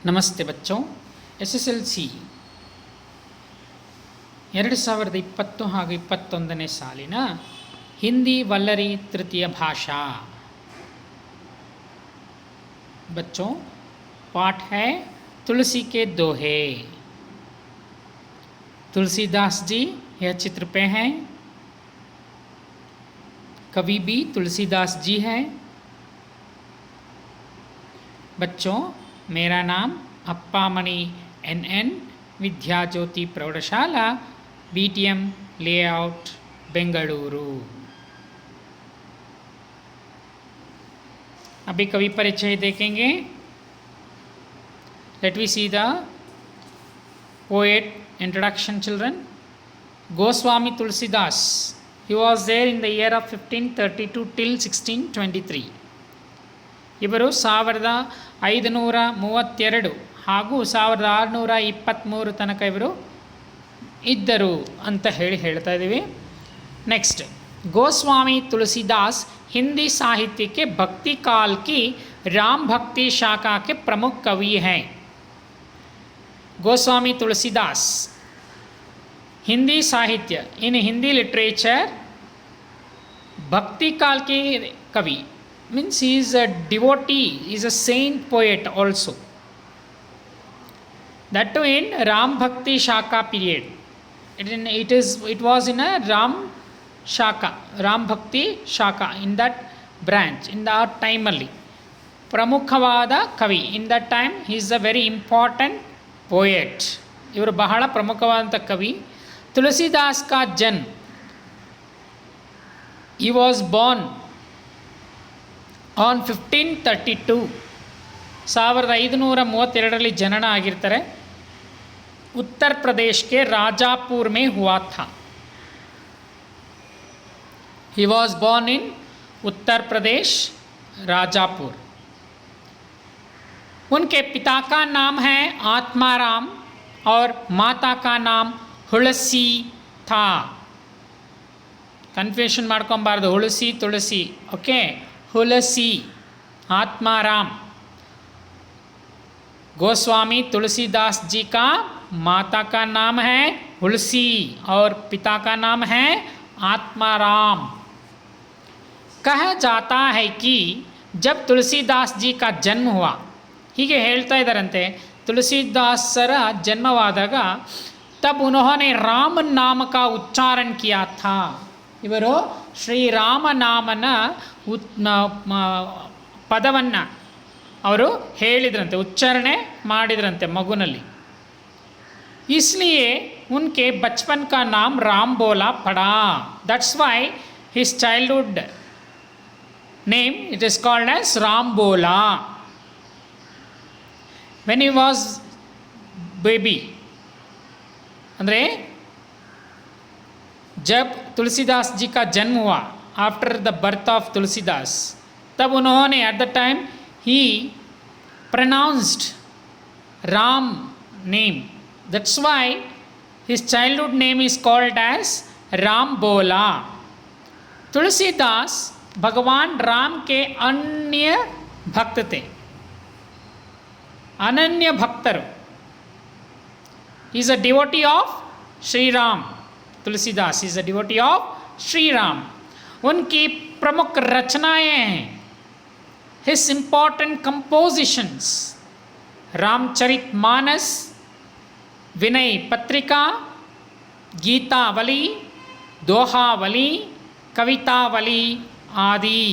ನಮಸ್ತೆ ಬಚ್ಚೋ SSLC 2020 ಹಾಗೂ 21ನೇ ಸಾಲಿನ ಹಿಂದಿ ವಲ್ಲರಿ ತೃತೀಯ ಭಾಷಾ बच्चों पाठ है तुलसी के दोहे। तुलसीदास जी यह चित्र पे हैं। कवि भी तुलसीदास जी हैं। बच्चों मेरा नाम अप्पामणि NN विद्या ज्योति प्रौढ़शाला BTM लेआउट बेंगलुरु। अभी कवि परिचय देखेंगे। Let we see the poet introduction children. Goswami Tulsidas, he was there in the year of 1532 till 1623. ಇವರು 1532 ಹಾಗೂ 1623 ತನಕ ಇವರು ಇದ್ದರು ಅಂತ ಹೇಳ್ತಾ ಇದ್ದೀವಿ। नेक्स्ट, गोस्वामी तुलसीदास हिंदी साहित्य के भक्ति काल की राम भक्ति शाखा के प्रमुख कवि हैं। गोस्वामी तुलसीदास हिंदी साहित्य इन हिंदी लिटरेचर भक्ति काल के कवि means he is a devotee, is a saint poet also, that too in Ram Bhakti Shaka period. It was in a Ram Bhakti Shaka, in that branch, in that time only. Pramukhavada Kavi, in that time he is a very important poet. ಇವರು ಬಹಳ ಪ್ರಮುಖವಾದಂಥ ಕವಿ. ತುಳಸಿದಾಸ್ का जन्म, he was born on 1532, 1532 ಜನನ ಆಗಿರ್ತಾರೆ। उत्तर प्रदेश के राजापुर में हुआ था। He was born in Uttar Pradesh Rajapur. उनके पिता का नाम है आत्माराम और माता का नाम हुलसी था। कन्फ्यूशन ಮಾಡ್ಕೊಂಬಾರದು, ಹುಳಸಿ ತುಳಸಿ, ओके। हुलसी आत्माराम। गोस्वामी तुलसीदास जी का माता का नाम है हुलसी और पिता का नाम है आत्माराम। कहा जाता है कि जब तुलसीदास जी का जन्म हुआ, ಹೀಗೆ ಹೇಳ್ತಾ ಇದ್ದಾರಂತೆ, तुलसीदासರ जन्मवाದಾಗ तब उन्होंने राम नाम का उच्चारण किया था। ಇವರು ಶ್ರೀರಾಮ ನಾಮನ ಪದವನ್ನು ಅವರು ಹೇಳಿದ್ರಂತೆ, ಉಚ್ಚಾರಣೆ ಮಾಡಿದ್ರಂತೆ ಮಗುನಲ್ಲಿ। इसलिए उनके बचपन का नाम राम बोला पड़ा। That's why his childhood name it is called as Ram Bola. When he was baby, ಅಂದರೆ जब तुलसीदास जी का जन्म हुआ, after the birth of Tulsidas, तब उन्होंने at the time he pronounced Ram name. That's why his childhood name is called as Ram Bola. Tulsidas भगवान राम के अन्य भक्त थे, अनन्य भक्तर। He is a devotee of Sri Ram. Tulsidas is a devotee of Sri Ram. उनकी प्रमुख रचनाएं हैं, his important compositions, Ramcharitmanas, Vinay Patrika, Gitavali, Dohavali, Kavitavali आदि।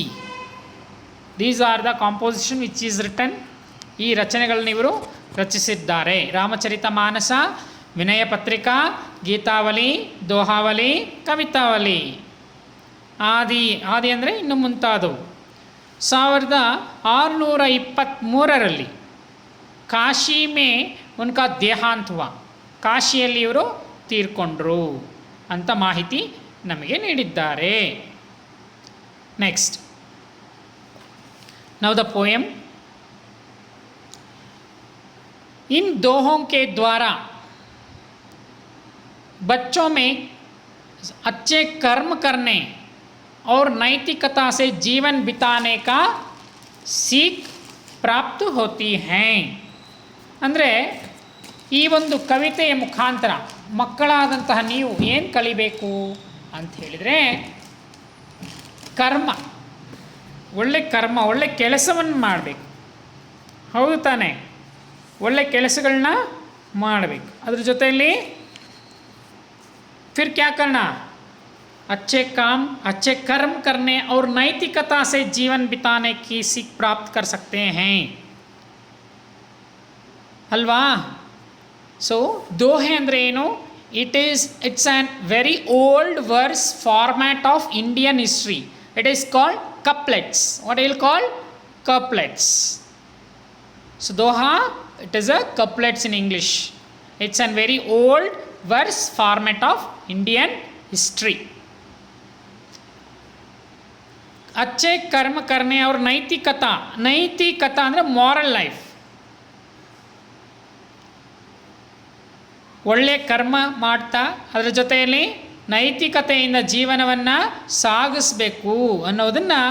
These are the composition which is written. ಈ ರಚನೆಗಳನ್ನು ಇವರು ರಚಿಸಿದ್ದಾರೆ। ರಾಮಚರಿತಮಾನಸ, ವಿನಯ ಪತ್ರಿಕಾ, ಗೀತಾವಲಿ, ದೋಹಾವಲಿ, ಕವಿತಾವಲಿ ಆದಿ ಅಂದರೆ ಇನ್ನು ಮುಂತಾದವು। 1623 ಕಾಶಿ ಮೇ ಉನ್ಕಾ ದೇಹಾಂತ ಹುವಾ, ಕಾಶಿಯಲ್ಲಿ ಇವರು ತೀರ್ಕೊಂಡ್ರು ಅಂತ ಮಾಹಿತಿ ನಮಗೆ ನೀಡಿದ್ದಾರೆ। Next, now the poem. इन दोहों के द्वारा बच्चों में अच्छे कर्म करने और नैतिकता से जीवन बिताने का सीख प्राप्त होती हैं। ಅಂದರೆ ಈ ಒಂದು ಕವಿತೆಯ ಮುಖಾಂತರ ಮಕ್ಕಳಾದಂತಹ ನೀವು ಏನು ಕಲಿಬೇಕು ಅಂತ ಹೇಳಿದರೆ, ಕರ್ಮ, ಒಳ್ಳೆ ಕರ್ಮ, ಒಳ್ಳೆ ಕೆಲಸವನ್ನು ಮಾಡಬೇಕು. ಹೌದು ತಾನೇ? ಒಳ್ಳೆ ಕೆಲಸಗಳನ್ನ ಮಾಡಬೇಕು. ಅದ್ರ ಜೊತೆಯಲ್ಲಿ फिर क्या करना, अच्छे काम अच्छे कर्म करने और नैतिकता से जीवन बिताने की सीख प्राप्त कर सकते हैं ಅಲ್ವಾ? ಸೊ ದೋಹೆ ಅಂದರೆ ಏನು? It's an very old verse format of Indian history. It is called couplets. What will called? Couplets. So doha, it is a couplets in English. It's a very old verse format of Indian history. अच्छे कर्म करने और नैतिकता, नैतिकता ಅಂದರೆ moral life. ಒಳ್ಳೆ ಕರ್ಮ ಮಾಡ್ತಾ ಅದರ ಜೊತೆಯಲ್ಲಿ ನೈತಿಕತೆಯಿಂದ ಜೀವನವನ್ನು ಸಾಗಿಸಬೇಕು ಅನ್ನೋದನ್ನು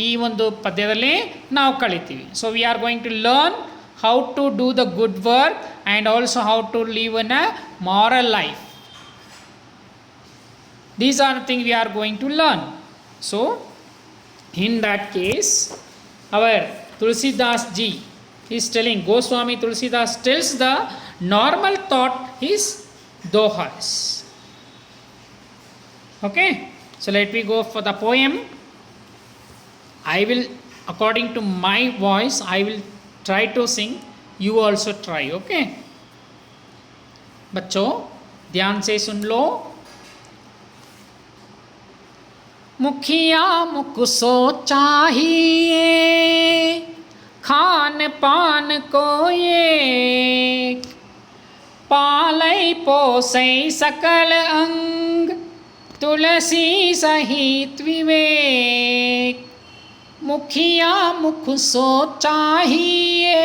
ಈ ಒಂದು ಪದ್ಯದಲ್ಲಿ ನಾವು ಕಲಿತೀವಿ. So we are going to learn how to do the good work and also how to live in a moral life. These are the things we are going to learn. So in that case, our Tulsidas ji is telling, Goswami Tulsidas tells the normal thought is dohas. Okay, so let me go for the poem. I will, according to my voice, I will try to sing. You also try. Okay बच्चों, ध्यान से सुन लो. मुखिया मुख सो चाहिए, खान पान को ये, पालय पोसै सकल अंग, तुलसी सहित विवेक. मुखिया मुख सो चाहिए,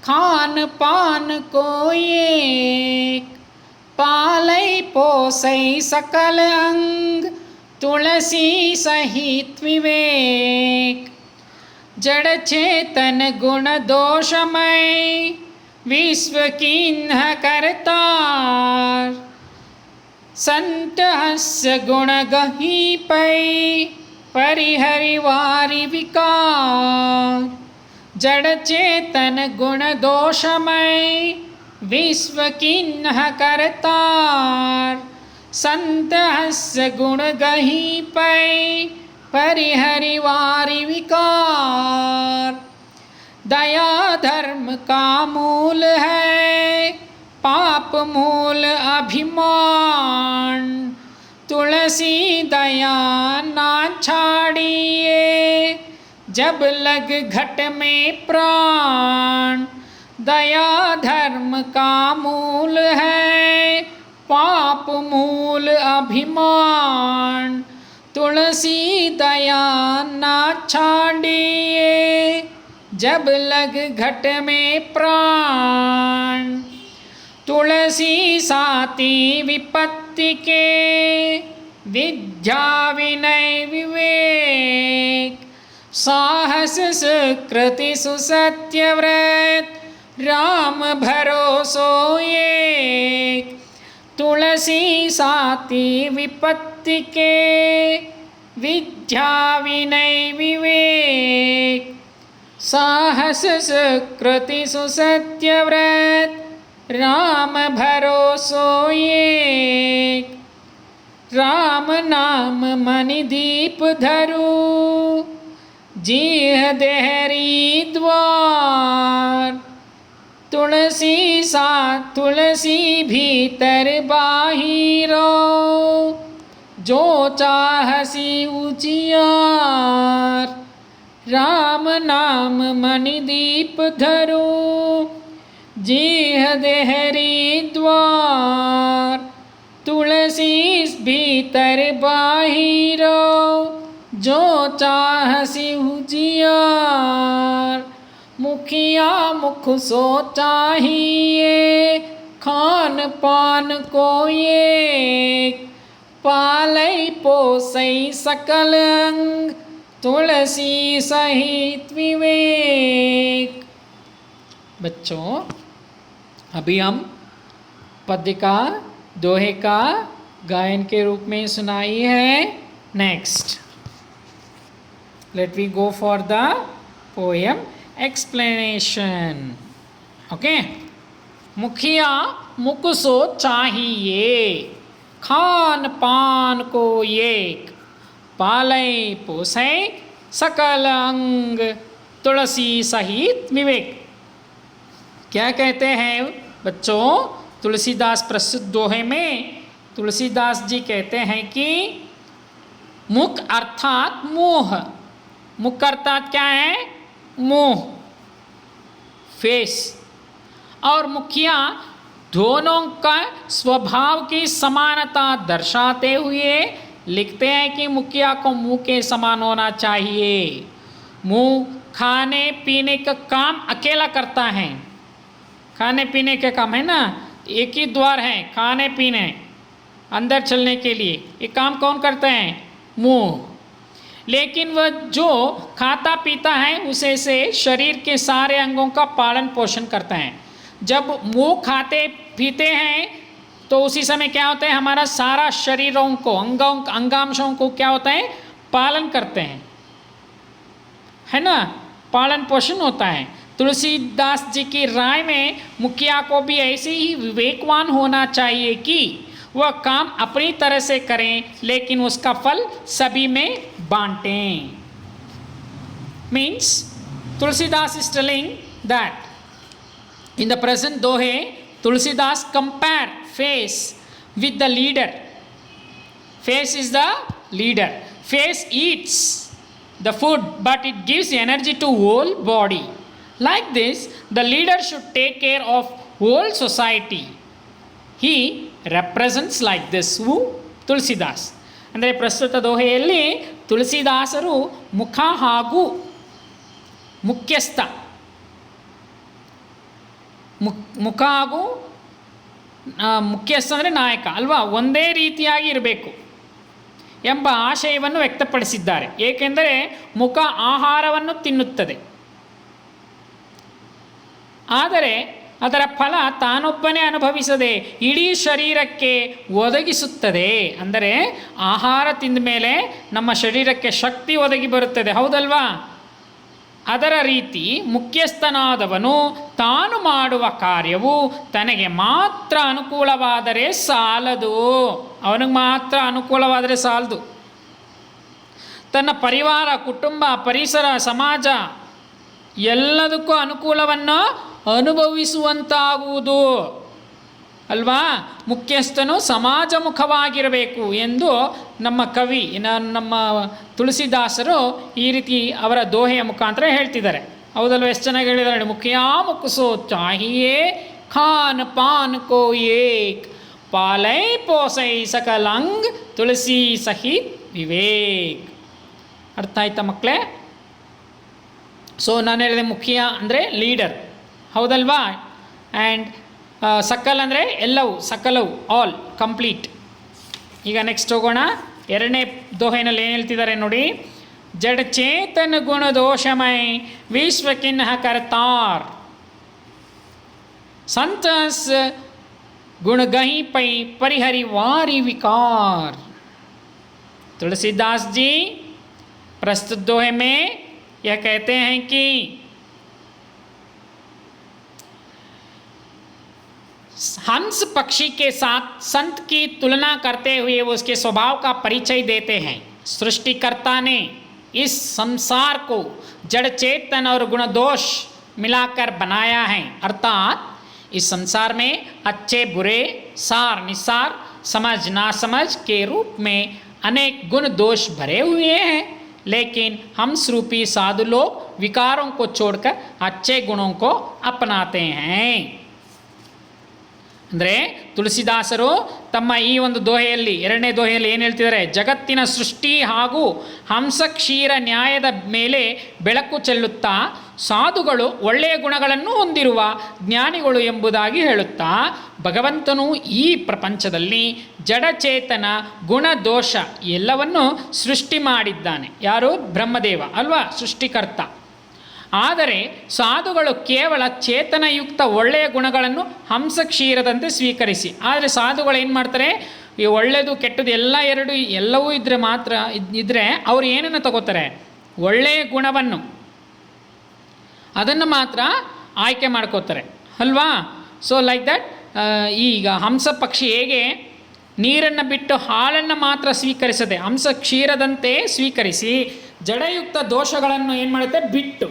खान पान को एक, पालय पोसै सकल अंग, तुलसी सहित विवेक. जड़ चेतन गुण दोषमय, विश्व कीन्ह करतार, संत हस्य गुण गही पै, परिहरिवारि विकार. जड़ चेतन गुण दोषमय, विश्व किन्ह करतार, संत हस्य गुण गही पै, परिहरिवारि विकार. दया धर्म का मूल है, पाप मूल अभिमान, तुलसी दया ना छाड़िए, जब लग घट में प्राण. दया धर्म का मूल है, पाप मूल अभिमान, तुलसी दया ना छाड़िए, जब लग घट में प्राण. तुलसी साती विपत्ति के, विद्या विनय विवेक. साहस सुकृति सुसत्य व्रत, राम भरोसो एक. तुलसी साती विपत्ति के, विद्या विनय विवेक. साहस सुकृति सुसत्य व्रत, राम भरोसो एक. राम नाम मणि दीप धरू, जीह देहरी द्वार. तुलसी सा तुलसी भीतर बाहिरो, जो चाहसी उजियार. राम नाम मणि दीप धरू, जीह देहरी द्वार. तुलसी भीतर बाहिरो, जो चाहसी उजियार. मुखिया मुख सो चाहिए, खान पान को एक. पालय पोसै सकल अंग, तुलसी सहित विवेक. बच्चों, अभी हम पद्य का दोहे का गायन के रूप में सुनाई है। Next let we go for the poem explanation. Okay, मुखिया मुकुसो चाहिए, खान पान को एक, पाले पोसे सकल अंग, तुलसी सहित विवेक। क्या कहते हैं बच्चों? तुलसीदास प्रस्तुत दोहे में तुलसीदास जी कहते हैं कि मुख अर्थात मोह, मुख अर्थात क्या है? मोह, फेस, और मुखिया दोनों का स्वभाव की समानता दर्शाते हुए लिखते हैं कि मुखिया को मुंह के समान होना चाहिए। मुंह खाने पीने का काम अकेला करता है, खाने पीने के काम है ना, एक ही द्वार है खाने पीने, अंदर चलने के लिए ये काम कौन करते हैं? मुंह। लेकिन वह जो खाता पीता है उसे से शरीर के सारे अंगों का पालन पोषण करता है। जब मुंह खाते पीते हैं तो उसी समय क्या होता है? हमारा सारा शरीरों को अंगांशों को क्या होता है? पालन करते हैं, है ना, पालन पोषण होता है। तुलसीदास जी की राय में मुखिया को भी ऐसे ही विवेकवान होना चाहिए कि वह काम अपनी तरह से करें लेकिन उसका फल सभी में बांटें। Means Tulsidas is telling that in the present dohe Tulsidas compare face with the leader. Face is the leader. Face eats the food but it gives energy to whole body. Like this, the leader should take care of whole society. He represents like this. Who? Tulsidas. ಅಂದರೆ ಪ್ರಸ್ತುತ ದೋಹೆಯಲ್ಲಿ ತುಳಸಿದಾಸರು ಮುಖ ಹಾಗೂ ಮುಖ್ಯಸ್ಥ, ಮುಖ ಹಾಗೂ ಮುಖ್ಯಸ್ಥ ಅಂದರೆ ನಾಯಕ ಅಲ್ವಾ, ಒಂದೇ ರೀತಿಯಾಗಿ ಇರಬೇಕು ಎಂಬ ಆಶಯವನ್ನು ವ್ಯಕ್ತಪಡಿಸಿದ್ದಾರೆ. ಏಕೆಂದರೆ ಮುಖ ಆಹಾರವನ್ನು ತಿನ್ನುತ್ತದೆ, ಆದರೆ ಅದರ ಫಲ ತಾನೊಬ್ಬನೇ ಅನುಭವಿಸದೆ ಇಡೀ ಶರೀರಕ್ಕೆ ಒದಗಿಸುತ್ತದೆ. ಅಂದರೆ ಆಹಾರ ತಿಂದ ಮೇಲೆ ನಮ್ಮ ಶರೀರಕ್ಕೆ ಶಕ್ತಿ ಒದಗಿ ಬರುತ್ತದೆ, ಹೌದಲ್ವಾ? ಅದರ ರೀತಿ ಮುಖ್ಯಸ್ಥನಾದವನು ತಾನು ಮಾಡುವ ಕಾರ್ಯವು ತನಗೆ ಮಾತ್ರ ಅನುಕೂಲವಾದರೆ ಸಾಲದು, ಅವನಿಗೆ ಮಾತ್ರ ಅನುಕೂಲವಾದರೆ ಸಾಲದು. ತನ್ನ ಪರಿವಾರ, ಕುಟುಂಬ, ಪರಿಸರ, ಸಮಾಜ ಎಲ್ಲದಕ್ಕೂ ಅನುಕೂಲವನ್ನು ಅನುಭವಿಸುವಂತಾಗುವುದು ಅಲ್ವಾ. ಮುಖ್ಯಸ್ಥನು ಸಮಾಜಮುಖವಾಗಿರಬೇಕು ಎಂದು ನಮ್ಮ ಕವಿ, ನಮ್ಮ ತುಳಸಿದಾಸರು ಈ ರೀತಿ ಅವರ ದೋಹೆಯ ಮುಖಾಂತರ ಹೇಳ್ತಿದ್ದಾರೆ, ಹೌದಲ್ವ? ಎಷ್ಟು ಚೆನ್ನಾಗಿ ಹೇಳಿದ್ದಾರೆ. ಮುಖಿಯಾ ಮುಖಸೋ ಚಾಹಿಯೇ, ಖಾನ್ ಪಾನ್ ಕೋ ಏಕ್, ಪಾಲೈ ಪೋಸೈ ಸಕಲಂಗ್, ತುಳಸಿ ಸಹಿತ್ ವಿವೇಕ್. ಅರ್ಥ ಆಯ್ತಾ ಮಕ್ಕಳೇ? ಸೊ ನಾನು ಹೇಳಿದೆ ಮುಖಿಯಾ ಅಂದರೆ ಲೀಡರ್, ಹೌದಲ್ವಾ? ಆ್ಯಂಡ್ ಸಕಲ್ ಅಂದರೆ ಎಲ್ಲವೂ, ಸಕಲವು, ಆಲ್, ಕಂಪ್ಲೀಟ್. ಈಗ ನೆಕ್ಸ್ಟ್ ಹೋಗೋಣ. ಎರಡನೇ ದೋಹೆನಲ್ಲಿ ಏನು ಹೇಳ್ತಿದ್ದಾರೆ ನೋಡಿ. ಜಡ ಚೇತನ ಗುಣ ದೋಷಮಯ ವಿಶ್ವಕಿನ್ನಃ ಕರ್ತಾರ್, ಸಂತಸ್ गुण गही पै परिहरि वारी विकार। तुलसीदास जी प्रस्तुत दोहे में यह कहते हैं कि हंस पक्षी के साथ संत की तुलना करते हुए वो उसके स्वभाव का परिचय देते हैं। सृष्टिकर्ता ने इस संसार को जड़ चेतन और गुण दोष मिलाकर बनाया है, अर्थात इस संसार में अच्छे बुरे, सार निसार, समझ नासमझ के रूप में अनेक गुण दोष भरे हुए हैं, लेकिन हंस रूपी साधु लोग विकारों को छोड़कर अच्छे गुणों को अपनाते हैं। ಅಂದರೆ ತುಳಸಿದಾಸರು ತಮ್ಮ ಈ ಒಂದು ದೋಹೆಯಲ್ಲಿ, ಎರಡನೇ ದೋಹೆಯಲ್ಲಿ ಏನು ಹೇಳ್ತಿದ್ದಾರೆ, ಜಗತ್ತಿನ ಸೃಷ್ಟಿ ಹಾಗೂ ಹಂಸಕ್ಷೀರ ನ್ಯಾಯದ ಮೇಲೆ ಬೆಳಕು ಚೆಲ್ಲುತ್ತಾ ಸಾಧುಗಳು ಒಳ್ಳೆಯ ಗುಣಗಳನ್ನು ಹೊಂದಿರುವ ಜ್ಞಾನಿಗಳು ಎಂಬುದಾಗಿ ಹೇಳುತ್ತಾ, ಭಗವಂತನು ಈ ಪ್ರಪಂಚದಲ್ಲಿ ಜಡಚೇತನ ಗುಣ ದೋಷ ಎಲ್ಲವನ್ನು ಸೃಷ್ಟಿ ಮಾಡಿದ್ದಾನೆ. ಯಾರು? ಬ್ರಹ್ಮದೇವ ಅಲ್ವಾ, ಸೃಷ್ಟಿಕರ್ತ. ಆದರೆ ಸಾಧುಗಳು ಕೇವಲ ಚೇತನಯುಕ್ತ ಒಳ್ಳೆಯ ಗುಣಗಳನ್ನು ಹಂಸ ಕ್ಷೀರದಂತೆ ಸ್ವೀಕರಿಸಿ. ಆದರೆ ಸಾಧುಗಳು ಏನು ಮಾಡ್ತಾರೆ, ಈ ಒಳ್ಳೆಯದು ಕೆಟ್ಟದ್ದು ಎಲ್ಲವೂ ಇದ್ದರೆ ಮಾತ್ರ ಇದ್ದರೆ ಅವ್ರು ಏನನ್ನು ತಗೋತಾರೆ, ಒಳ್ಳೆಯ ಗುಣವನ್ನು ಅದನ್ನು ಮಾತ್ರ ಆಯ್ಕೆ ಮಾಡ್ಕೋತಾರೆ ಅಲ್ವಾ. ಸೊ ಲೈಕ್ ದಟ್, ಈಗ ಹಂಸ ಪಕ್ಷಿ ಹೇಗೆ ನೀರನ್ನು ಬಿಟ್ಟು ಹಾಲನ್ನು ಮಾತ್ರ ಸ್ವೀಕರಿಸದೆ ಹಂಸ ಕ್ಷೀರದಂತೆ ಸ್ವೀಕರಿಸಿ ಜಡಯುಕ್ತ ದೋಷಗಳನ್ನು ಏನು ಮಾಡುತ್ತೆ ಬಿಟ್ಟು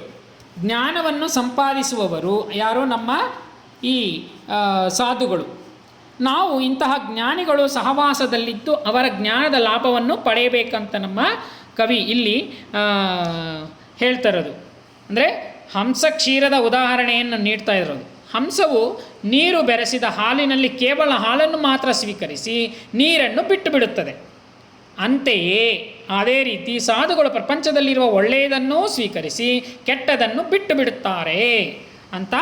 ಜ್ಞಾನವನ್ನು ಸಂಪಾದಿಸುವವರು ಯಾರು, ನಮ್ಮ ಈ ಸಾಧುಗಳು. ನಾವು ಇಂತಹ ಜ್ಞಾನಿಗಳು ಸಹವಾಸದಲ್ಲಿದ್ದು ಅವರ ಜ್ಞಾನದ ಲಾಭವನ್ನು ಪಡೆಯಬೇಕಂತ ನಮ್ಮ ಕವಿ ಇಲ್ಲಿ ಹೇಳ್ತಾ ಇರೋದು. ಅಂದರೆ ಹಂಸ ಕ್ಷೀರದ ಉದಾಹರಣೆಯನ್ನು ನೀಡ್ತಾ ಇರೋದು. ಹಂಸವು ನೀರು ಬೆರೆಸಿದ ಹಾಲಿನಲ್ಲಿ ಕೇವಲ ಹಾಲನ್ನು ಮಾತ್ರ ಸ್ವೀಕರಿಸಿ ನೀರನ್ನು ಬಿಟ್ಟು ಬಿಡುತ್ತದೆ. ಅಂತೆಯೇ ಅದೇ ರೀತಿ ಸಾಧುಗಳು ಪ್ರಪಂಚದಲ್ಲಿರುವ ಒಳ್ಳೆಯದನ್ನು ಸ್ವೀಕರಿಸಿ ಕೆಟ್ಟದನ್ನು ಬಿಟ್ಟು ಬಿಡುತ್ತಾರೆ ಅಂತ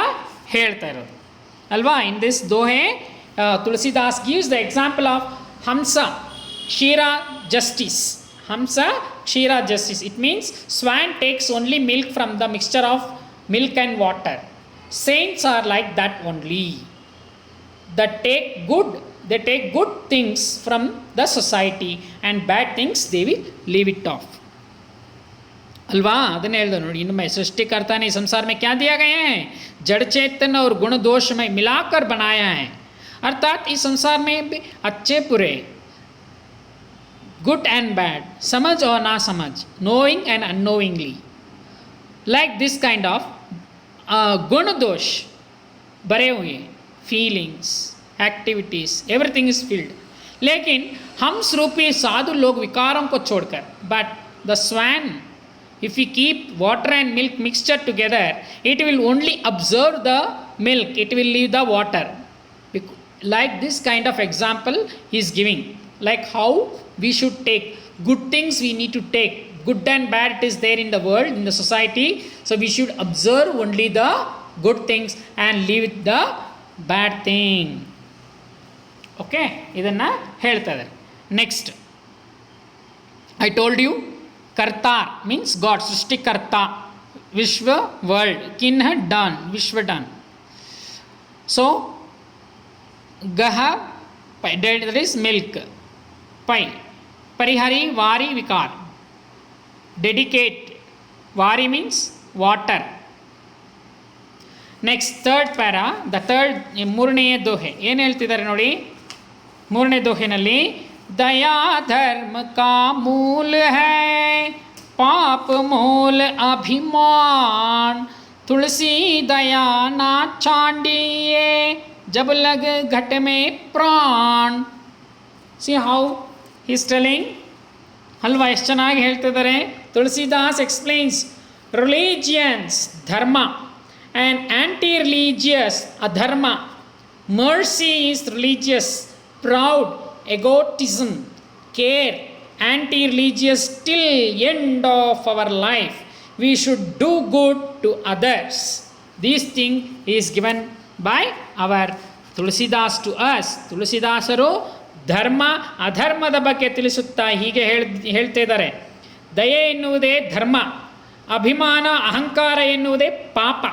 ಹೇಳ್ತಾ ಇರೋದು ಅಲ್ವಾ. In this dohe Tulsidas gives the example of hamsa ksheera justice. Hamsa ksheera justice. It means swan takes only milk from the mixture of milk and water. Saints are like that only. They take good things from the society and bad things they will leave it off. Alva ಅದನ್ನೇ ಹೇಳ್ದೆ ನೋಡಿ ಇನ್ನೊಮ್ಮೆ. सृष्टिकर्ता ने संसार में क्या दिया गया है, जड़ चेतन और गुण दोष में मिलाकर बनाया है. अर्थात इस संसार में भी अच्छे बुरे, गुड एंड बैड, समझ और ना समझ, knowing and unknowingly, like this kind of गुण दोष भरे हुए feelings, activities, everything is field. लेकिन हंस रूपी साधु लोग विकारों को छोड़कर, but the swan, if we keep water and milk mixture together, it will only observe the milk, it will leave the water. Like this kind of example he is giving, like how we should take good things, we need to take good and bad, it is there in the world, in the society, so we should observe only the good things and leave the bad thing. Okay, idanna ಹೇಳ್ತಾ ಇದ್ದಾರೆ. Next, I told you kartar means God, सृष्टिकर्ता, vishwa world, kin had done, vishwa done. So gaha, that is milk, pai, parihari, vari, vikar, dedicate, vari means water. Next, third para, the third, ಮೂರನೆಯ ದೋಹೆ ಏನು ಹೇಳ್ತಿದ್ದಾರೆ ನೋಡಿ. ಮೂರನೇ ದೋಹೆನಲ್ಲಿ दया धर्म का मूल है, पाप मूल अभिमान, तुलसी दया ना छांडिए, जब लग घट में प्राण. See how he is telling, ಅಲ್ವಾ ಎಷ್ಟು ಚೆನ್ನಾಗಿ ಹೇಳ್ತಿದ್ದಾರೆ. ತುಳಸಿದಾಸ್ ಎಕ್ಸ್ಪ್ಲೇನ್ಸ್ ರಿಲಿಜಿಯನ್ಸ್ ಧರ್ಮ ಆ್ಯಂಡ್ ಆ್ಯಂಟಿ ರಿಲಿಜಿಯಸ್ ಅಧರ್ಮ. Mercy is religious, proud, egotism, care, anti-religious till end of our life. We should do good to others. This thing is given by our Tulsidas to us. ತುಳಸಿದಾಸರು ಧರ್ಮ ಅಧರ್ಮದ ಬಗ್ಗೆ ತಿಳಿಸುತ್ತಾ ಹೀಗೆ ಹೇಳ್ತಾ ಇದ್ದಾರೆ. ದಯೆ ಎನ್ನುವುದೇ ಧರ್ಮ, ಅಭಿಮಾನ ಅಹಂಕಾರ ಎನ್ನುವುದೇ ಪಾಪ.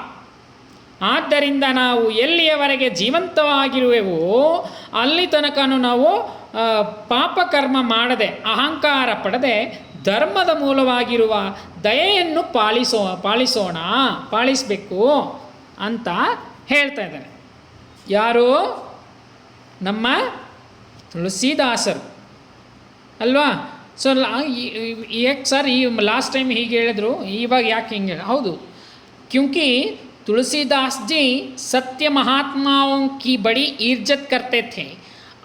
ಆದ್ದರಿಂದ ನಾವು ಎಲ್ಲಿಯವರೆಗೆ ಜೀವಂತವಾಗಿರುವೆವೋ ಅಲ್ಲಿ ತನಕನೂ ನಾವು ಪಾಪಕರ್ಮ ಮಾಡದೆ ಅಹಂಕಾರ ಪಡದೆ ಧರ್ಮದ ಮೂಲವಾಗಿರುವ ದಯೆಯನ್ನು ಪಾಲಿಸಬೇಕು ಅಂತ ಹೇಳ್ತಾ ಇದ್ದಾರೆ. ಯಾರು? ನಮ್ಮ ತುಳಸಿದಾಸರು ಅಲ್ವಾ. ಸೊ ಯಾಕೆ ಸರ್ ಈ ಲಾಸ್ಟ್ ಟೈಮ್ ಹೀಗೆ ಹೇಳಿದ್ರು, ಇವಾಗ ಯಾಕೆ ಹಿಂಗೆ? ಹೌದು, क्योंकि तुलसीदास जी सत्य महात्माओं की बड़ी इज्जत करते थे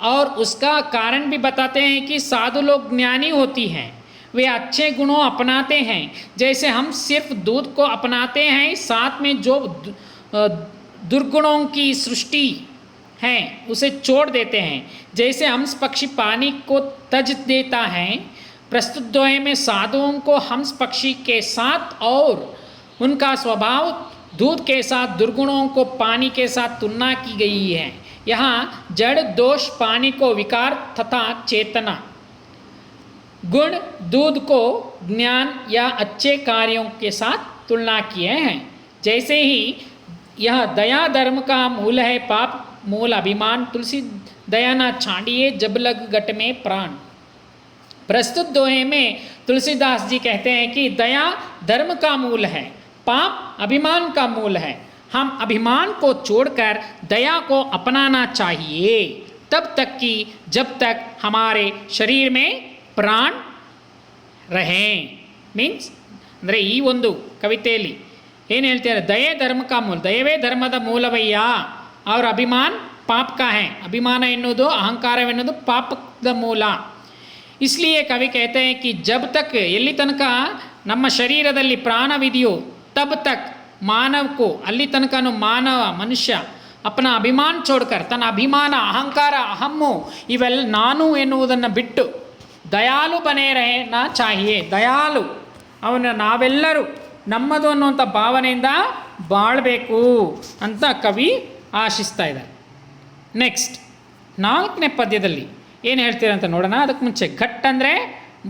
और उसका कारण भी बताते हैं कि साधु लोग ज्ञानी होती हैं, वे अच्छे गुणों अपनाते हैं. जैसे हम सिर्फ दूध को अपनाते हैं, साथ में जो दुर्गुणों की सृष्टि है उसे छोड़ देते हैं. जैसे हंस पक्षी पानी को तज देता है, प्रस्तुत दोहे में साधुओं को हंस पक्षी के साथ और उनका स्वभाव दूध के साथ दुर्गुणों को पानी के साथ तुलना की गई है. यहाँ जड़ दोष पानी को विकार तथा चेतना, गुण दूध को ज्ञान या अच्छे कार्यों के साथ तुलना किए हैं. जैसे ही यह दया धर्म का मूल है, पाप मूल अभिमान, तुलसी दया ना छाड़िए जब लग गट में प्राण। प्रस्तुत दोहे में तुलसीदास जी कहते हैं कि दया धर्म का मूल है, पाप अभिमान का मूल है। हम अभिमान को छोड़कर दया को अपनाना चाहिए तब तक कि जब तक हमारे शरीर में प्राण रहें। ಮೀನ್ಸ್ ಅಂದರೆ ಈ ಒಂದು ಕವಿತೆಯಲ್ಲಿ ಏನು ಹೇಳ್ತಾರೆ, ದಯೆ ಧರ್ಮ ಕಾ ಮೂಲ, ದಯವೇ ಧರ್ಮದ ಮೂಲವಯ್ಯ, ಅವ್ರ ಅಭಿಮಾನ್ ಪಾಪ್ ಕಾ ಹೈ, ಅಭಿಮಾನ ಎನ್ನುವುದು ಅಹಂಕಾರವೆನ್ನುವುದು ಪಾಪದ ಮೂಲ. इसलिए कवि कहते हैं कि जब तक ಎಲ್ಲಿ ತನಕ ನಮ್ಮ ಶರೀರದಲ್ಲಿ ಪ್ರಾಣವಿದೆಯೋ तब तक मानव को ಅಲ್ಲಿ ತನಕನೂ ಮಾನವ ಮನುಷ್ಯ ಅಪನ ಅಭಿಮಾನ छोड़कर ತನ್ನ ಅಭಿಮಾನ ಅಹಂಕಾರ ಅಹಮ್ಮು ಇವೆಲ್ಲ ನಾನು ಎನ್ನುವುದನ್ನು ಬಿಟ್ಟು ದಯಾಲು ಬನೇ ರಹನಾ ಚಾಹಿಯೇ, ದಯಾಲು ಅವನ ನಾವೆಲ್ಲರೂ ನಮ್ಮದು ಅನ್ನುವಂಥ ಭಾವನೆಯಿಂದ ಬಾಳಬೇಕು ಅಂತ ಕವಿ ಆಶಿಸ್ತಾ ಇದ್ದಾರೆ. ನೆಕ್ಸ್ಟ್ 4ನೇ ಪದ್ಯದಲ್ಲಿ ಏನು ಹೇಳ್ತೀರ ಅಂತ ನೋಡೋಣ. ಅದಕ್ಕೆ ಮುಂಚೆ ಘಟ್ ಅಂದರೆ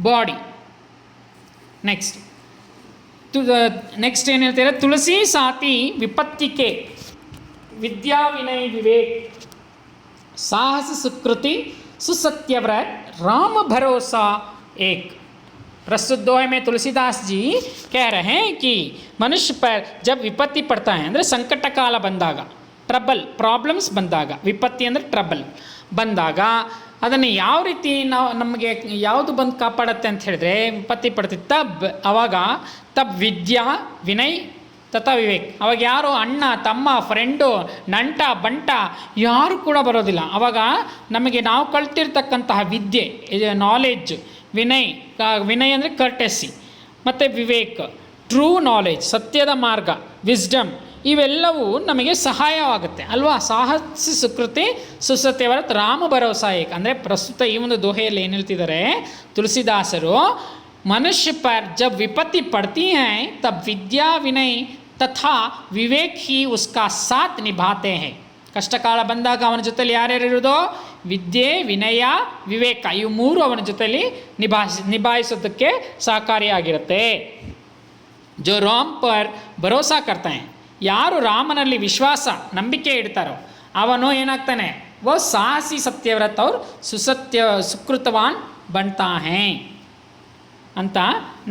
ಬಾಡಿ. ನೆಕ್ಸ್ಟ್ ಏನು ಹೇಳ್ತೀರ, ತುಳಸಿ ಸಾತಿ ವಿಪತ್ತಿಕೆ विद्या विनय विवेक साहस सुकृति सुसत्यव्रत राम भरोसा एक। प्रस्तुत दोहे में तुलसीदास जी कह रहे हैं कि मनुष्य पर जब विपत्ति पड़ता है ಅಂದರೆ ಸಂಕಟ ಕಾಲ ಬಂದಾಗ, ಟ್ರಬಲ್ ಪ್ರಾಬ್ಲಮ್ಸ್ ಬಂದಾಗ, ವಿಪತ್ತಿ ಅಂದರೆ ಟ್ರಬಲ್ ಬಂದಾಗ ಅದನ್ನು ಯಾವ ರೀತಿ ನಮಗೆ ಯಾವುದು ಬಂದು ಕಾಪಾಡುತ್ತೆ ಅಂತ ಹೇಳಿದ್ರೆ, ವಿಪತ್ತಿ ಪಡ್ತಿತ್ತು ಅವಾಗ ವಿದ್ಯಾ ವಿನಯ್ ತಥಾ ವಿವೇಕ್, ಅವಾಗ ಯಾರು ಅಣ್ಣ ತಮ್ಮ ಫ್ರೆಂಡು ನಂಟ ಬಂಟ ಯಾರು ಕೂಡ ಬರೋದಿಲ್ಲ. ಅವಾಗ ನಮಗೆ ನಾವು ಕಲ್ತಿರ್ತಕ್ಕಂತಹ ವಿದ್ಯೆ, ನಾಲೆಡ್ಜ್, ವಿನಯ್ ಅಂದರೆ ಕರ್ಟೆಸಿ, ಮತ್ತು ವಿವೇಕ್ ಟ್ರೂ ನಾಲೆಡ್ಜ್, ಸತ್ಯದ ಮಾರ್ಗ, ವಿಸ್ಡಮ್, ಇವೆಲ್ಲವೂ ನಮಗೆ ಸಹಾಯವಾಗುತ್ತೆ ಅಲ್ವಾ. ಸಾಹಸ ಸುಕೃತಿ ಸುಸತ್ಯವರತ್ ರಾಮ ಭರೋಸಾ ಏಕ್ ಅಂದರೆ ಪ್ರಸ್ತುತ ಈ ಒಂದು ದೋಹೆಯಲ್ಲಿ ಏನು ಹೇಳ್ತಿದ್ದಾರೆ ತುಳಸಿದಾಸರು, मनुष्य पर जब विपत्ति पड़ती हैं तब विद्या विनय तथा विवेक ही उसका साथ निभाते हैं. ಕಷ್ಟಕಾಲ ಬಂದಾಗ ಅವನ ಜೊತೆಲಿ ಯಾರ್ಯಾರಿರೋದು, ವಿದ್ಯೆ ವಿನಯ ವಿವೇಕ, ಇವು ಮೂರು ಅವನ ಜೊತೆಲಿ ನಿಭಾಯಿಸೋದಕ್ಕೆ ಸಹಕಾರಿಯಾಗಿರುತ್ತೆ. ಜೋ ರಾಮ್ ಪರ್ ಭರೋಸಾ ಕರ್ತಾ ಹೈ, ಯಾರು ರಾಮನಲ್ಲಿ ವಿಶ್ವಾಸ ನಂಬಿಕೆ ಇಡ್ತಾರೋ ಅವನು ಏನಾಗ್ತಾನೆ, वो साहसी सत्यव्रत और ಸುಕೃತವಾನ್ बनता है ಅಂತ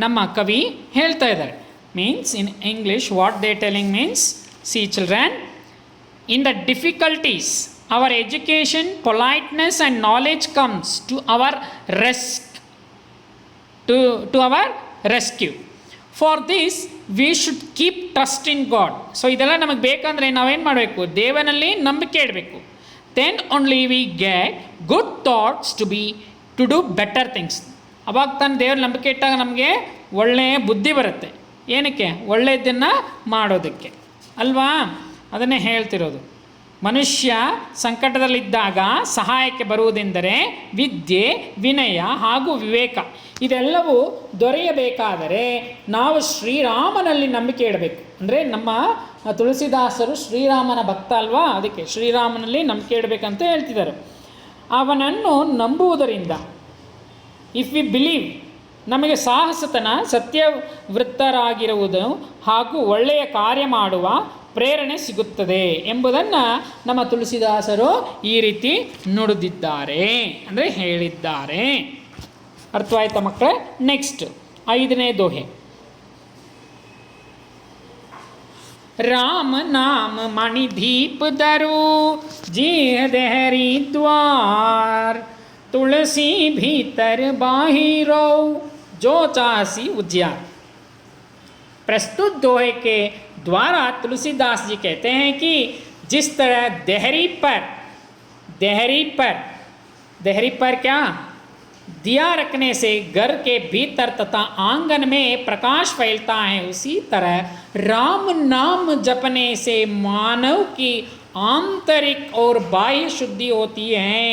ನಮ್ಮ ಕವಿ ಹೇಳ್ತಾ ಇದ್ದಾರೆ. Means in English what they telling means, see children, in the difficulties our education politeness and knowledge comes to our rescue. For this we should keep trust in God. So ಇದೆಲ್ಲ ನಮಗೆ ಬೇಕಂದರೆ ನಾವೇನು ಮಾಡಬೇಕು, ದೇವನಲ್ಲಿ ನಂಬಿಕೆ ಇಡಬೇಕು. Then only we get good thoughts to do better things. ಅವಾಗ ತಾನು ದೇವ್ರ ನಂಬಿಕೆ ಇಟ್ಟಾಗ ನಮಗೆ ಒಳ್ಳೆಯ ಬುದ್ಧಿ ಬರುತ್ತೆ. ಏನಕ್ಕೆ, ಒಳ್ಳೆಯದನ್ನು ಮಾಡೋದಕ್ಕೆ ಅಲ್ವಾ. ಅದನ್ನೇ ಹೇಳ್ತಿರೋದು. ಮನುಷ್ಯ ಸಂಕಟದಲ್ಲಿದ್ದಾಗ ಸಹಾಯಕ್ಕೆ ಬರುವುದೆಂದರೆ ವಿದ್ಯೆ ವಿನಯ ಹಾಗೂ ವಿವೇಕ. ಇದೆಲ್ಲವೂ ದೊರೆಯಬೇಕಾದರೆ ನಾವು ಶ್ರೀರಾಮನಲ್ಲಿ ನಂಬಿಕೆ ಇಡಬೇಕು. ಅಂದರೆ ನಮ್ಮ ತುಳಸಿದಾಸರು ಶ್ರೀರಾಮನ ಭಕ್ತ ಅಲ್ವಾ, ಅದಕ್ಕೆ ಶ್ರೀರಾಮನಲ್ಲಿ ನಂಬಿಕೆ ಇಡಬೇಕಂತ ಹೇಳ್ತಿದ್ದಾರೆ. ಅವನನ್ನು ನಂಬುವುದರಿಂದ, ಇಫ್ ವಿ ಬಿಲೀವ್, ನಮಗೆ ಸಾಹಸತನ, ಸತ್ಯವೃತ್ತರಾಗಿರುವುದು ಹಾಗೂ ಒಳ್ಳೆಯ ಕಾರ್ಯ ಮಾಡುವ ಪ್ರೇರಣೆ ಸಿಗುತ್ತದೆ ಎಂಬುದನ್ನು ನಮ್ಮ ತುಳಸಿದಾಸರು ಈ ರೀತಿ ನುಡಿದಿದ್ದಾರೆ, ಅಂದರೆ ಹೇಳಿದ್ದಾರೆ. ಅರ್ಥವಾಯ್ತಾ ಮಕ್ಕಳೇ? ನೆಕ್ಸ್ಟ್ 5ನೇ ದೋಹೆ. राम नाम मणिदीप दरु जीह देहरी द्वार तुलसी भीतर बाहिरो जो चासी उजियार. प्रस्तुत दोहे के द्वारा तुलसीदास जी कहते हैं कि जिस तरह देहरी पर क्या दिया रखने से घर के भीतर तथा आंगन में प्रकाश फैलता है, उसी तरह राम नाम जपने से मानव की आंतरिक और बाह्य शुद्धि होती है.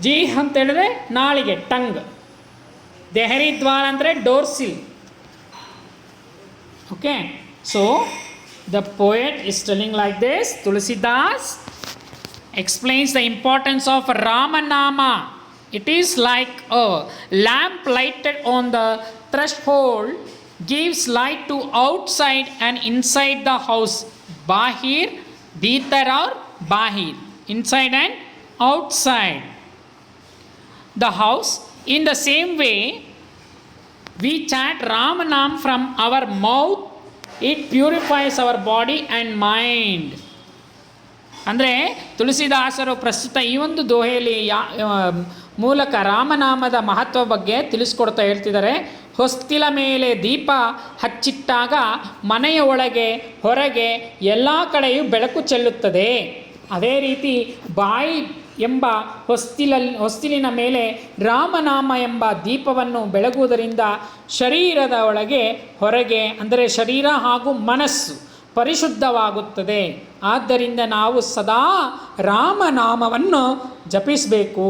जी ಅಂತ ಹೇಳಿದ್ರೆ ನಾಲಿಗೆ, ಟಂಗ್. ದೆಹರಿ ದ್ವಾರ ಅಂದರೆ doorsill. Okay, so the poet is telling like this. Tulsidas explains the importance of Ramanama. It is like a lamp lighted on the threshold gives light to outside and inside the house. Bahir, bhitar or bahir. Inside and outside the house. In the same way, we chant Ram Nam from our mouth. It purifies our body and mind. ಅಂದರೆ ತುಳಸಿದಾಸರು ಪ್ರಸ್ತುತ ಈ ಒಂದು ದೋಹೆಯಲ್ಲಿ ಮೂಲಕ ರಾಮನಾಮದ ಮಹತ್ವ ಬಗ್ಗೆ ತಿಳಿಸ್ಕೊಡ್ತಾ ಹೇಳ್ತಿದ್ದಾರೆ. ಹೊಸ್ತಿಲ ಮೇಲೆ ದೀಪ ಹಚ್ಚಿಟ್ಟಾಗ ಮನೆಯ ಒಳಗೆ ಹೊರಗೆ ಎಲ್ಲ ಕಡೆಯೂ ಬೆಳಕು ಚೆಲ್ಲುತ್ತದೆ. ಅದೇ ರೀತಿ ಬಾಯಿ ಎಂಬ ಹೊಸ್ತಿಲಿನ ಮೇಲೆ ರಾಮನಾಮ ಎಂಬ ದೀಪವನ್ನು ಬೆಳಗುವುದರಿಂದ ಶರೀರದ ಒಳಗೆ ಹೊರಗೆ ಅಂದರೆ ಶರೀರ ಹಾಗೂ ಮನಸ್ಸು ಪರಿಶುದ್ಧವಾಗುತ್ತದೆ. ಆದ್ದರಿಂದ ನಾವು ಸದಾ ರಾಮನಾಮವನ್ನು ಜಪಿಸಬೇಕು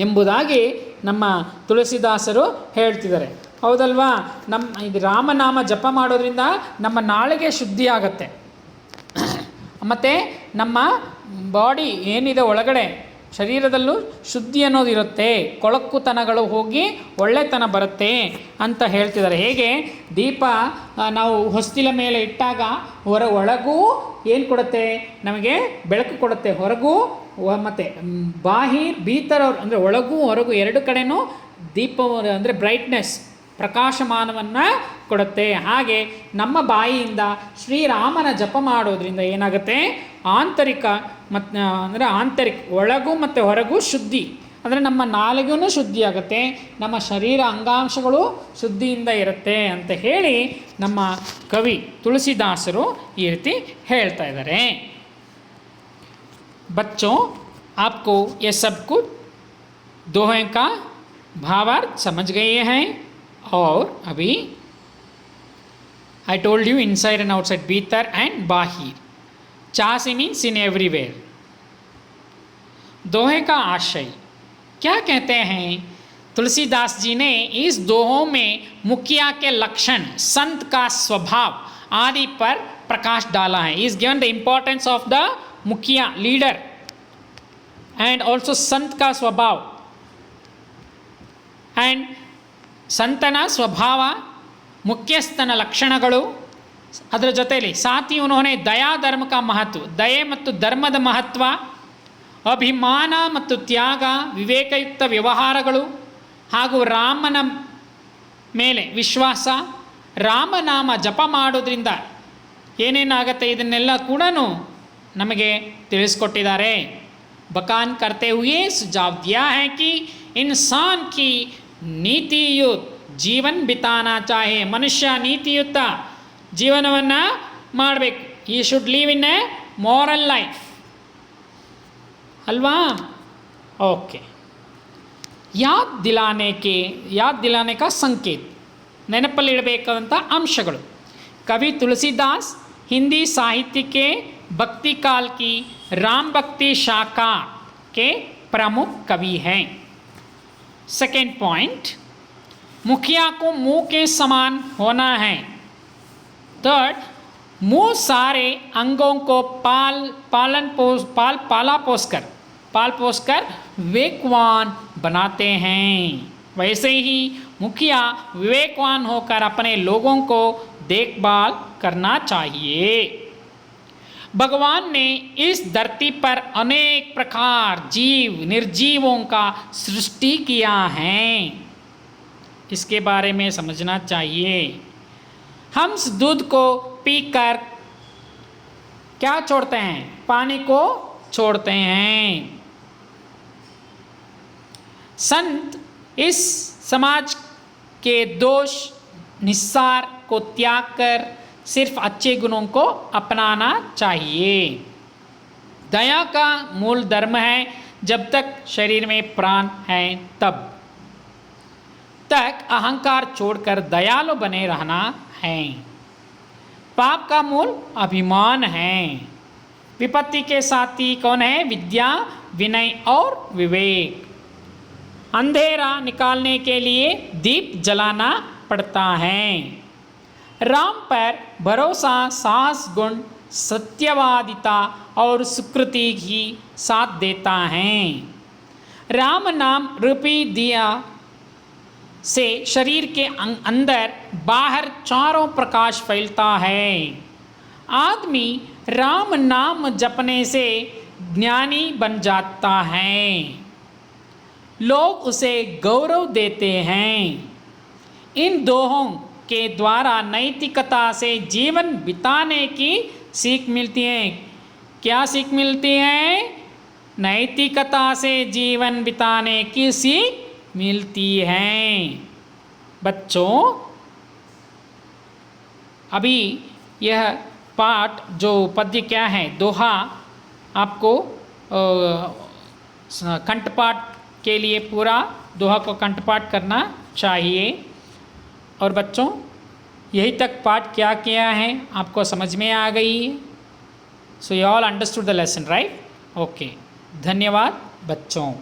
ಎಂಬುದಾಗಿ ನಮ್ಮ ತುಳಸಿದಾಸರು ಹೇಳ್ತಿದ್ದಾರೆ. ಹೌದಲ್ವಾ? ಇದು ರಾಮನಾಮ ಜಪ ಮಾಡೋದ್ರಿಂದ ನಮ್ಮ ನಾಳೆಗೆ ಶುದ್ಧಿ ಆಗುತ್ತೆ. ಮತ್ತು ನಮ್ಮ ಬಾಡಿ ಏನಿದೆ ಒಳಗಡೆ ಶರೀರದಲ್ಲೂ ಶುದ್ಧಿ ಅನ್ನೋದು ಇರುತ್ತೆ, ಕೊಳಕುತನಗಳು ಹೋಗಿ ಒಳ್ಳೆತನ ಬರುತ್ತೆ ಅಂತ ಹೇಳ್ತಿದ್ದಾರೆ. ಹೇಗೆ ದೀಪ ನಾವು ಹೊಸ್ತಿಲ ಮೇಲೆ ಇಟ್ಟಾಗ ಒಳಗೂ ಏನು ಕೊಡುತ್ತೆ, ನಮಗೆ ಬೆಳಕು ಕೊಡುತ್ತೆ, ಹೊರಗೂ ಮತ್ತು ಬಾಹಿರ್ ಭೀತರ ಅಂದರೆ ಒಳಗೂ ಹೊರಗೂ ಎರಡು ಕಡೆನೂ ದೀಪ ಅಂದರೆ ಬ್ರೈಟ್ನೆಸ್ ಪ್ರಕಾಶಮಾನವನ್ನು ಕೊಡುತ್ತೆ. ಹಾಗೆ ನಮ್ಮ ಬಾಯಿಯಿಂದ ಶ್ರೀರಾಮನ ಜಪ ಮಾಡೋದ್ರಿಂದ ಏನಾಗುತ್ತೆ, ಆಂತರಿಕ ಮತ್ತು ಅಂದರೆ ಆಂತರಿಕ ಒಳಗೂ ಮತ್ತು ಹೊರಗೂ ಶುದ್ಧಿ ಅಂದರೆ ನಮ್ಮ ನಾಲಿಗೆಯೂ ಶುದ್ಧಿ ಆಗುತ್ತೆ, ನಮ್ಮ ಶರೀರ ಅಂಗಾಂಶಗಳು ಶುದ್ಧಿಯಿಂದ ಇರುತ್ತೆ ಅಂತ ಹೇಳಿ ನಮ್ಮ ಕವಿ ತುಳಸಿದಾಸರು ಈ ರೀತಿ ಹೇಳ್ತಾ ಇದ್ದಾರೆ. बच्चों, आपको ये सब कुछ दोहे का भावार्थ समझ गए हैं. और अभी I told you inside and outside, भीतर and बाहिर. चासी मीन्स इन एवरीवेयर. दोहे का आशय क्या कहते हैं? तुलसीदास जी ने इस दोहों में मुखिया के लक्षण, संत का स्वभाव आदि पर प्रकाश डाला है. Is given the importance of the मुखिया लीडर and also संत का स्वभाव and ಸಂತನ ಸ್ವಭಾವ, ಮುಖ್ಯಸ್ಥನ ಲಕ್ಷಣಗಳು, ಅದರ ಜೊತೆಯಲ್ಲಿ ಸಾಥಿ ಉನ್ಹೋನೆ ದಯಾ ಧರ್ಮ ಕಾ ಮಹತ್ವ, ದಯೆ ಮತ್ತು ಧರ್ಮದ ಮಹತ್ವ, ಅಭಿಮಾನ ಮತ್ತು ತ್ಯಾಗ, ವಿವೇಕಯುಕ್ತ ವ್ಯವಹಾರಗಳು ಹಾಗೂ ರಾಮನ ಮೇಲೆ ವಿಶ್ವಾಸ, ರಾಮನಾಮ ಜಪ ಮಾಡೋದ್ರಿಂದ ಏನೇನಾಗತ್ತೆ ಇದನ್ನೆಲ್ಲ ಕೂಡ ನಮಗೆ ತಿಳಿಸ್ಕೊಟ್ಟಿದ್ದಾರೆ. बकान करते हुए सुझाव दिया है कि इंसान की नीतियुत ಜೀವನ್ ಬಿತಾನಾ ಚಾಹೆ, ಮನುಷ್ಯ ನೀತಿಯುತ ಜೀವನವನ್ನು ಮಾಡಬೇಕು. ಈ should live in a moral life ಅಲ್ವಾ? ಓಕೆ. ಯಾದ್ ದಿಲಾನೆ ಕಾ ಸಂಕೇತ್, ನೆನಪಲ್ಲಿಡಬೇಕಾದಂಥ ಅಂಶಗಳು. ಕವಿ ತುಳಸಿದಾಸ್ ಹಿಂದಿ ಸಾಹಿತ್ಯ के भक्ति काल की राम भक्ति शाखा के प्रमुख कवि हैं. सेकेंड पॉइंट, मुखिया को मुंह के समान होना है. थर्ड, मुंह सारे अंगों को पाला पोसकर विवेकवान बनाते हैं. वैसे ही मुखिया विवेकवान होकर अपने लोगों को देखभाल करना चाहिए. भगवान ने इस धरती पर अनेक प्रकार जीव निर्जीवों का सृष्टि किया है. इसके बारे में समझना चाहिए. हंस दूध को पीकर क्या छोड़ते हैं? पानी को छोड़ते हैं. संत इस समाज के दोष निस्सार को त्याग कर सिर्फ अच्छे गुणों को अपनाना चाहिए. दया का मूल धर्म है. जब तक शरीर में प्राण है तब तक अहंकार छोड़कर दयालु बने रहना है. पाप का मूल अभिमान है. विपत्ति के साथी कौन है? विद्या, विनय और विवेक. अंधेरा निकालने के लिए दीप जलाना पड़ता है. राम पर भरोसा साहस गुण, सत्यवादिता और सुकृति ही साथ देता है. राम नाम रूपी दिया से शरीर के अंदर बाहर चारों प्रकाश फैलता है। आदमी राम नाम जपने से ज्ञानी बन जाता है। लोग उसे गौरव देते हैं। इन दोहों के द्वारा नैतिकता से जीवन बिताने की सीख मिलती है। क्या सीख मिलती है? नैतिकता से जीवन बिताने की सीख मिलती है। बच्चों, अभी यह पाठ जो पद्य क्या है, दोहा, आपको कंठपाठ के लिए पूरा दोहा को कंठपाठ करना चाहिए। और बच्चों, यही तक पाठ क्या किया है आपको समझ में आ गई है? So you all understood the lesson, right? Okay, धन्यवाद बच्चों।